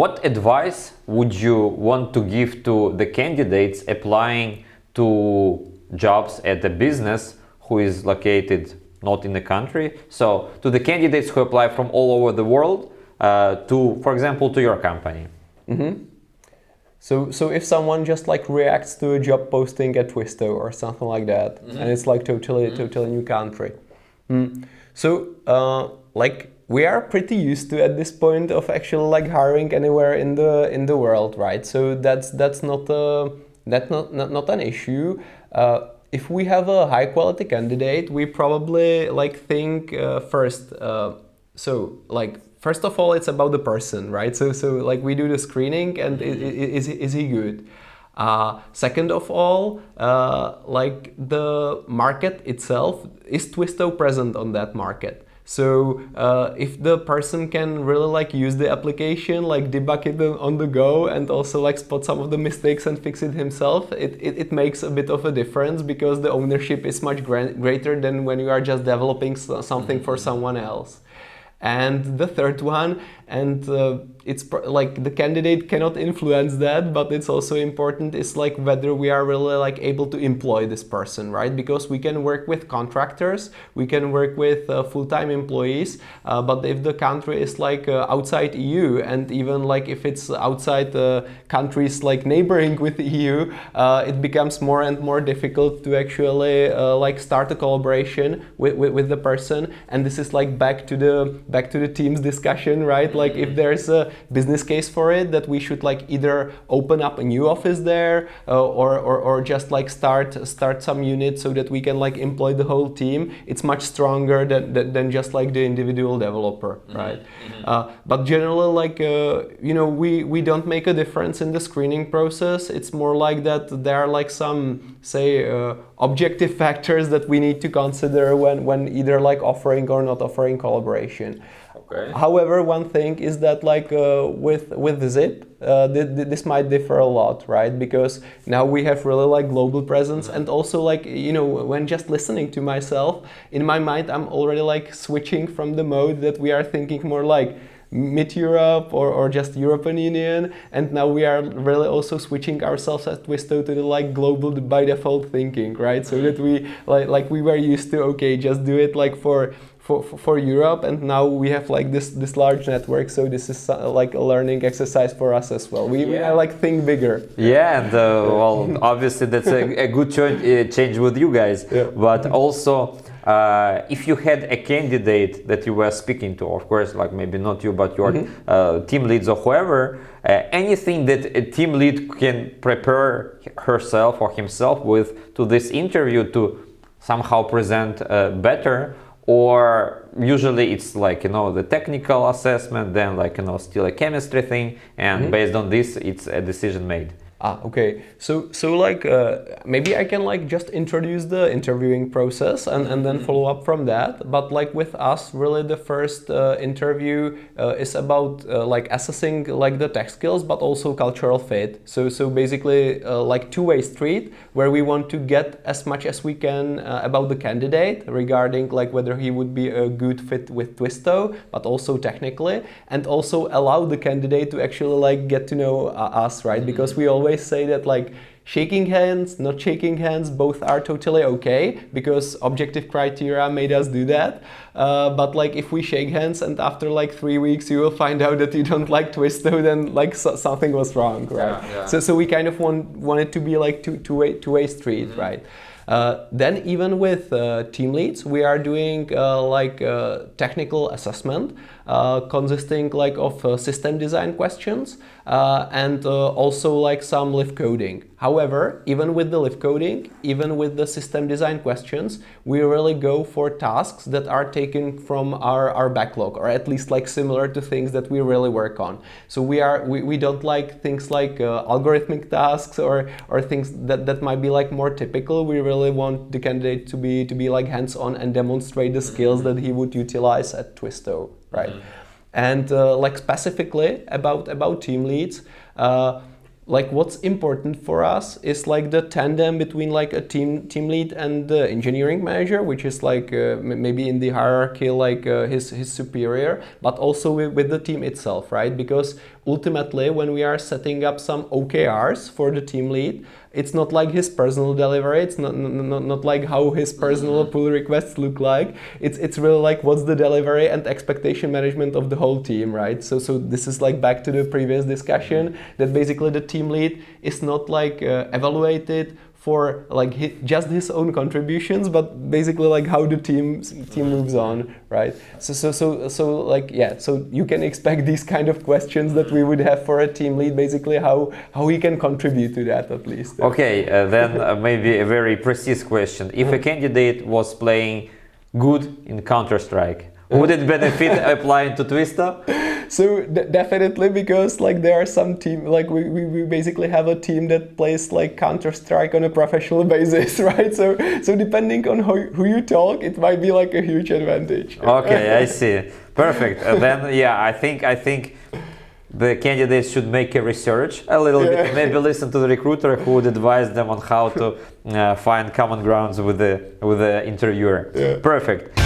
what advice would you want to give to the candidates applying to jobs at a business who is located not in the country? So to the candidates who apply from all over the world, for example, to your company. Mm-hmm. So if someone just like reacts to a job posting at Twisto or something like that, and it's like totally new country. So like we are pretty used to at this point of actually like hiring anywhere in the world, right? So that's not an issue. If we have a high quality candidate, we probably like think first. So like first of all, it's about the person, right? So like we do the screening, and is he good? Second of all, like the market itself, is Twisto present on that market? So if the person can really like use the application, like debug it on the go, and also like spot some of the mistakes and fix it himself, it makes a bit of a difference, because the ownership is much greater than when you are just developing something for someone else. And the third one, and it's like the candidate cannot influence that, but it's also important, is like whether we are really like able to employ this person, right? Because we can work with contractors, we can work with full-time employees, but if the country is like outside EU, and even like if it's outside countries like neighboring with the EU, it becomes more and more difficult to actually like start a collaboration with the person. And this is like back to the team's discussion, right? Like if there's a business case for it, that we should like either open up a new office there, or just like start some unit so that we can like employ the whole team. It's much stronger than just like the individual developer, right? But generally, like you know, we don't make a difference in the screening process. It's more like that there are like some, say, objective factors that we need to consider when either like offering or not offering collaboration. Okay. However, one thing is that like with Zip, this might differ a lot, right? Because now we have really like global presence, and also like, you know, when just listening to myself, in my mind I'm already like switching from the mode that we are thinking more like mid-Europe or just European Union, and now we are really also switching ourselves at Twisto to the like global by default thinking, right? So that we like we were used to, okay, just do it like for Europe, and now we have like this large network, so this is like a learning exercise for us as well. We like think bigger. Yeah, and well, obviously that's a good change with you guys, but also if you had a candidate that you were speaking to, of course, like maybe not you, but your team leads or whoever, anything that a team lead can prepare herself or himself with to this interview to somehow present better, or usually it's like, you know, the technical assessment, then like, you know, still a chemistry thing, and based on this it's a decision made. Okay. So like maybe I can like just introduce the interviewing process and then follow up from that. But like with us, really the first interview is about like assessing like the tech skills, but also cultural fit. So basically like two-way street, where we want to get as much as we can about the candidate regarding like whether he would be a good fit with Twisto, but also technically, and also allow the candidate to actually like get to know us, right? Because we always say that like shaking hands, not shaking hands, both are totally okay, because objective criteria made us do that. But like if we shake hands and after like 3 weeks you will find out that you don't like Twisto, then like something was wrong, right? Yeah. So we kind of want it to be like two-way street, right? Then even with team leads, we are doing like technical assessment consisting like of system design questions and also like some live coding. However, even with the live coding, even with the system design questions, we really go for tasks that are taken from our backlog, or at least like similar to things that we really work on. So we don't like things like algorithmic tasks or things that might be like more typical. We really want the candidate to be like hands-on and demonstrate the skills that he would utilize at Twisto, right? And like specifically about team leads, like what's important for us is like the tandem between like a team lead and the engineering manager, which is like maybe in the hierarchy like his superior, but also with the team itself, right? Because ultimately when we are setting up some OKRs for the team lead, it's not like his personal delivery, it's not like how his personal pull requests look like. It's really like what's the delivery and expectation management of the whole team, right? So this is like back to the previous discussion, that basically the team lead is not like evaluated for like just his own contributions, but basically like how the team moves on, right? So like, yeah, so you can expect these kind of questions that we would have for a team lead, basically how he can contribute to that at least. Okay, then maybe a very precise question. If a candidate was playing good in Counter-Strike, would it benefit applying to Twister? So definitely, because like there are some team, like we basically have a team that plays like Counter-Strike on a professional basis, right? So depending on who you talk, it might be like a huge advantage. Okay, I see. Perfect. Then yeah, I think the candidates should make a research a little bit, maybe listen to the recruiter who would advise them on how to find common grounds with the interviewer. Perfect.